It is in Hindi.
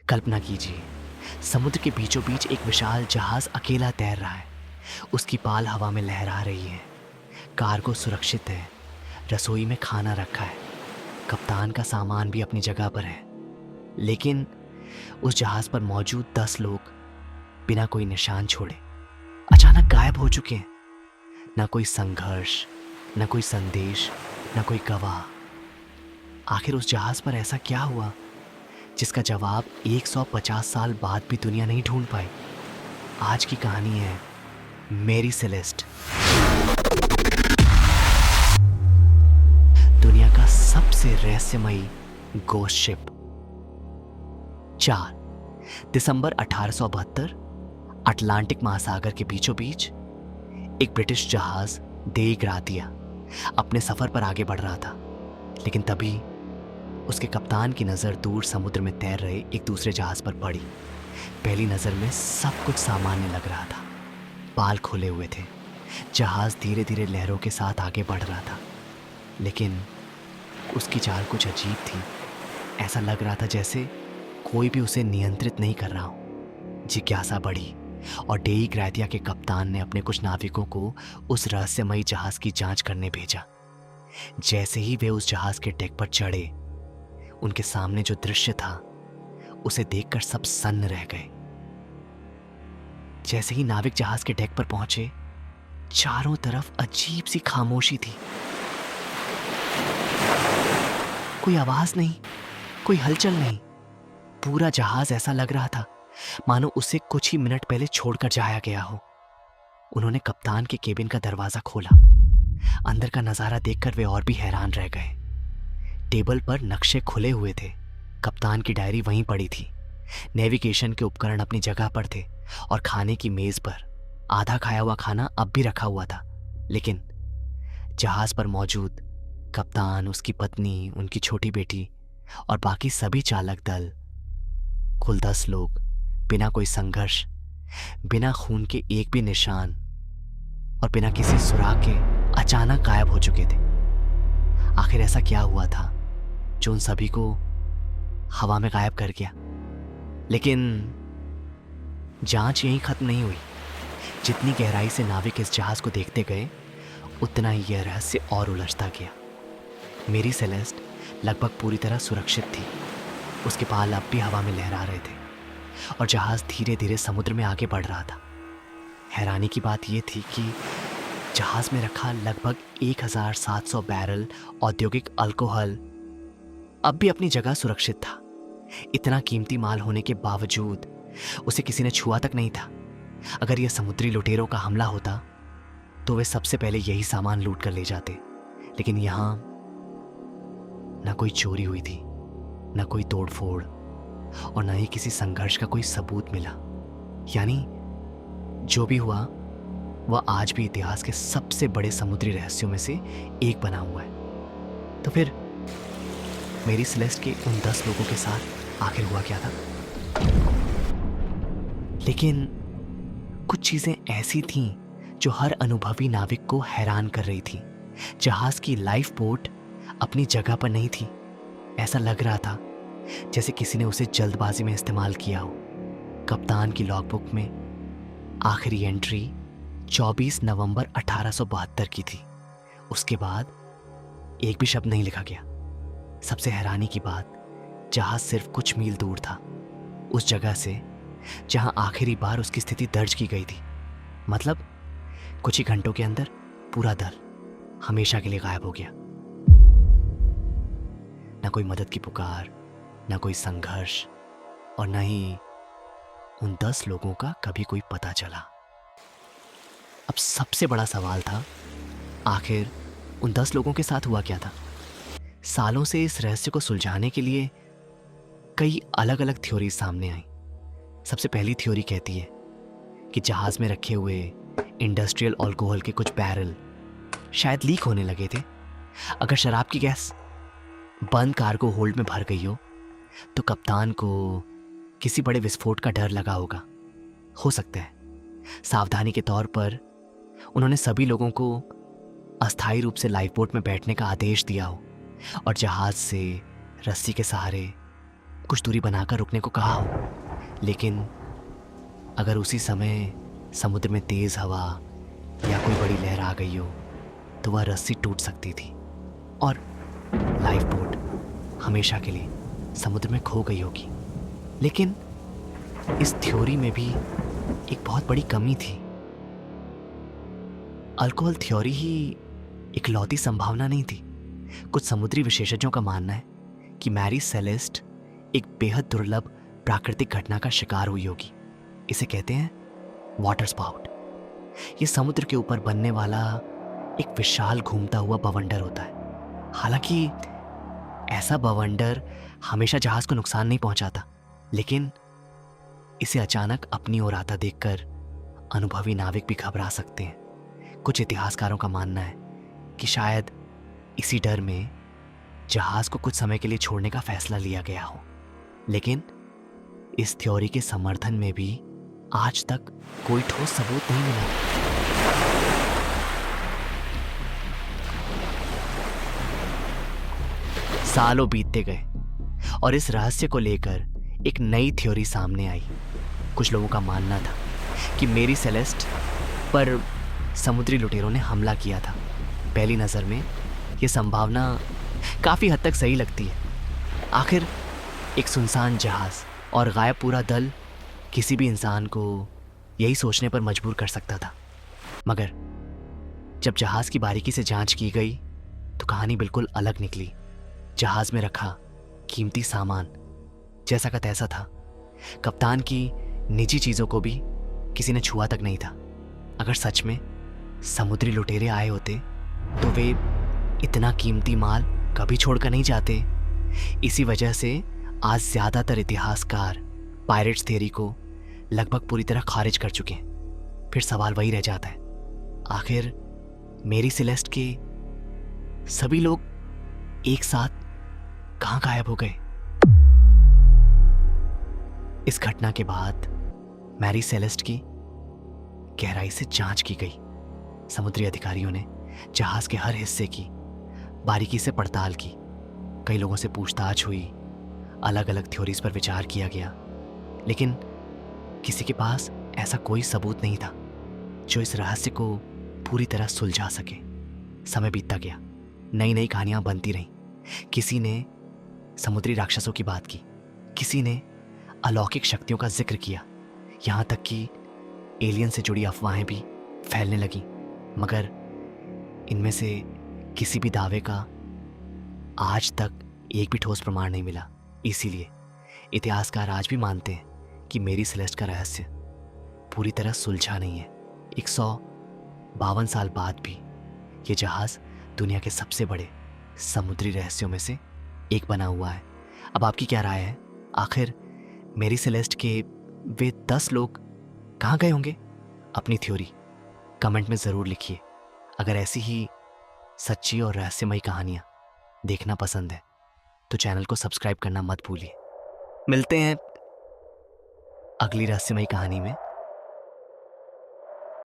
कल्पना कीजिए, समुद्र के बीचों बीच एक विशाल जहाज अकेला तैर रहा है। उसकी पाल हवा में लहरा रही है। कार्गो सुरक्षित है। रसोई में खाना रखा है। कप्तान का सामान भी अपनी जगह पर है। लेकिन उस जहाज पर मौजूद 10 लोग बिना कोई निशान छोड़े अचानक गायब हो चुके हैं। ना कोई संघर्ष, ना कोई संदेश, ना कोई गवाह। आखिर उस जहाज पर ऐसा क्या हुआ जिसका जवाब 150 साल बाद भी दुनिया नहीं ढूंढ पाई? आज की कहानी है मेरी सेलेस्ट, दुनिया का सबसे रहस्यमयी गोस्ट शिप। 4 दिसंबर 1872 अटलांटिक महासागर के बीचों बीच एक ब्रिटिश जहाज दे ग्रातिया अपने सफर पर आगे बढ़ रहा था। लेकिन तभी उसके कप्तान की नजर दूर समुद्र में तैर रहे एक दूसरे जहाज पर पड़ी। पहली नजर में सब कुछ सामान्य लग रहा था। पाल खुले हुए थे। जहाज धीरे धीरे लहरों के साथ आगे बढ़ रहा था। लेकिन उसकी चाल कुछ अजीब थी। ऐसा लग रहा था जैसे कोई भी उसे नियंत्रित नहीं कर रहा हो। जिज्ञासा बढ़ी और डेई ग्रातिया के कप्तान ने अपने कुछ नाविकों को उस रहस्यमयी जहाज की जांच करने भेजा। जैसे ही वे उस जहाज के डेक पर चढ़े, उनके सामने जो दृश्य था उसे देखकर सब सन्न रह गए। जैसे ही नाविक जहाज के डेक पर पहुंचे, चारों तरफ अजीब सी खामोशी थी। कोई आवाज नहीं, कोई हलचल नहीं। पूरा जहाज ऐसा लग रहा था मानो उसे कुछ ही मिनट पहले छोड़कर जाया गया हो। उन्होंने कप्तान के केबिन का दरवाजा खोला। अंदर का नजारा देखकर वे और भी हैरान रह गए। टेबल पर नक्शे खुले हुए थे। कप्तान की डायरी वहीं पड़ी थी। नेविगेशन के उपकरण अपनी जगह पर थे और खाने की मेज पर आधा खाया हुआ खाना अब भी रखा हुआ था। लेकिन जहाज पर मौजूद कप्तान, उसकी पत्नी, उनकी छोटी बेटी और बाकी सभी चालक दल, कुल 10 लोग, बिना कोई संघर्ष, बिना खून के एक भी निशान और बिना किसी सुराग के अचानक गायब हो चुके थे। आखिर ऐसा क्या हुआ था जो उन सभी को हवा में गायब कर गया? लेकिन जांच यहीं खत्म नहीं हुई। जितनी गहराई से नाविक इस जहाज को देखते गए, उतना ही यह रहस्य और उलझता गया। मेरी सेलेस्ट लगभग पूरी तरह सुरक्षित थी। उसके पाल अब भी हवा में लहरा रहे थे और जहाज धीरे धीरे समुद्र में आगे बढ़ रहा था। हैरानी की बात यह थी कि जहाज में रखा लगभग 1700 बैरल औद्योगिक अल्कोहल अब भी अपनी जगह सुरक्षित था। इतना कीमती माल होने के बावजूद उसे किसी ने छुआ तक नहीं था। अगर यह समुद्री लुटेरों का हमला होता तो वे सबसे पहले यही सामान लूट कर ले जाते। लेकिन यहां ना कोई चोरी हुई थी, ना कोई तोड़फोड़ और ना ही किसी संघर्ष का कोई सबूत मिला। यानी जो भी हुआ वह आज भी इतिहास के सबसे बड़े समुद्री रहस्यों में से एक बना हुआ है। तो फिर मेरी सेलेस्ट के उन 10 लोगों के साथ आखिर हुआ क्या था? लेकिन कुछ चीजें ऐसी थीं जो हर अनुभवी नाविक को हैरान कर रही थी। जहाज की लाइफ बोट अपनी जगह पर नहीं थी। ऐसा लग रहा था जैसे किसी ने उसे जल्दबाजी में इस्तेमाल किया हो। कप्तान की लॉगबुक में आखिरी एंट्री 24 नवंबर 1872 की थी। उसके बाद एक भी शब्द नहीं लिखा गया। सबसे हैरानी की बात, जहाज सिर्फ कुछ मील दूर था, उस जगह से जहां आखिरी बार उसकी स्थिति दर्ज की गई थी। मतलब कुछ ही घंटों के अंदर पूरा दल हमेशा के लिए गायब हो गया। ना कोई मदद की पुकार, ना कोई संघर्ष और ना ही उन 10 लोगों का कभी कोई पता चला। अब सबसे बड़ा सवाल था, आखिर उन 10 लोगों के साथ हुआ क्या था? सालों से इस रहस्य को सुलझाने के लिए कई अलग अलग थ्योरी सामने आई। सबसे पहली थ्योरी कहती है कि जहाज में रखे हुए इंडस्ट्रियल अल्कोहल के कुछ बैरल शायद लीक होने लगे थे। अगर शराब की गैस बंद कार्गो होल्ड में भर गई हो तो कप्तान को किसी बड़े विस्फोट का डर लगा होगा। हो सकता है सावधानी के तौर पर उन्होंने सभी लोगों को अस्थायी रूप से लाइफ बोट में बैठने का आदेश दिया हो और जहाज से रस्सी के सहारे कुछ दूरी बनाकर रुकने को कहा हो, लेकिन अगर उसी समय समुद्र में तेज हवा या कोई बड़ी लहर आ गई हो तो वह रस्सी टूट सकती थी और लाइफ बोट हमेशा के लिए समुद्र में खो गई होगी। लेकिन इस थ्योरी में भी एक बहुत बड़ी कमी थी। अल्कोहल थ्योरी ही इकलौती संभावना नहीं थी। कुछ समुद्री विशेषज्ञों का मानना है कि मैरी सेलेस्ट एक बेहद दुर्लभ प्राकृतिक घटना का शिकार हुई होगी। इसे कहते हैं वाटर स्पाउट। ये समुद्र के ऊपर बनने वाला एक विशाल घूमता हुआ बवंडर होता है। हालांकि ऐसा बवंडर हमेशा जहाज को नुकसान नहीं पहुंचाता, लेकिन इसे अचानक अपनी ओर आता देखकर अनुभवी नाविक भी घबरा सकते हैं। कुछ इतिहासकारों का मानना है कि शायद इसी डर में जहाज को कुछ समय के लिए छोड़ने का फैसला लिया गया हो। लेकिन इस थ्योरी के समर्थन में भी आज तक कोई ठोस सबूत नहीं मिला। सालों बीतते गए और इस रहस्य को लेकर एक नई थ्योरी सामने आई। कुछ लोगों का मानना था कि मेरी सेलेस्ट पर समुद्री लुटेरों ने हमला किया था। पहली नज़र में यह संभावना काफ़ी हद तक सही लगती है। आखिर एक सुनसान जहाज और गायब पूरा दल किसी भी इंसान को यही सोचने पर मजबूर कर सकता था। मगर जब जहाज की बारीकी से जांच की गई तो कहानी बिल्कुल अलग निकली। जहाज में रखा कीमती सामान जैसा का तैसा था। कप्तान की निजी चीज़ों को भी किसी ने छुआ तक नहीं था। अगर सच में समुद्री लुटेरे आए होते तो वे इतना कीमती माल कभी छोड़कर नहीं जाते। इसी वजह से आज ज़्यादातर इतिहासकार पायरेट्स थ्योरी को लगभग पूरी तरह खारिज कर चुके हैं। फिर सवाल वही रह जाता है, आखिर मेरी सेलेस्ट के सभी लोग एक साथ कहाँ गायब हो गए? इस घटना के बाद मैरी सेलेस्ट की गहराई से जांच की गई। समुद्री अधिकारियों ने जहाज के हर हिस्से की बारीकी से पड़ताल की। कई लोगों से पूछताछ हुई, अलग अलग थ्योरीज पर विचार किया गया, लेकिन किसी के पास ऐसा कोई सबूत नहीं था जो इस रहस्य को पूरी तरह सुलझा सके। समय बीतता गया, नई नई कहानियां बनती रहीं। किसी ने समुद्री राक्षसों की बात की, किसी ने अलौकिक शक्तियों का जिक्र किया, यहाँ तक कि एलियन से जुड़ी अफवाहें भी फैलने लगीं। मगर इनमें से किसी भी दावे का आज तक एक भी ठोस प्रमाण नहीं मिला। इसीलिए इतिहासकार आज भी मानते हैं कि मेरी सेलेस्ट का रहस्य पूरी तरह सुलझा नहीं है। 152 साल बाद भी ये जहाज दुनिया के सबसे बड़े समुद्री रहस्यों में से एक बना हुआ है। अब आपकी क्या राय है? आखिर मेरी सेलेस्ट के वे 10 लोग कहाँ गए होंगे? अपनी थ्योरी कमेंट में ज़रूर लिखिए। अगर ऐसी ही सच्ची और रहस्यमयी कहानियाँ देखना पसंद है तो चैनल को सब्सक्राइब करना मत भूलिए। मिलते हैं अगली रहस्यमयी कहानी में।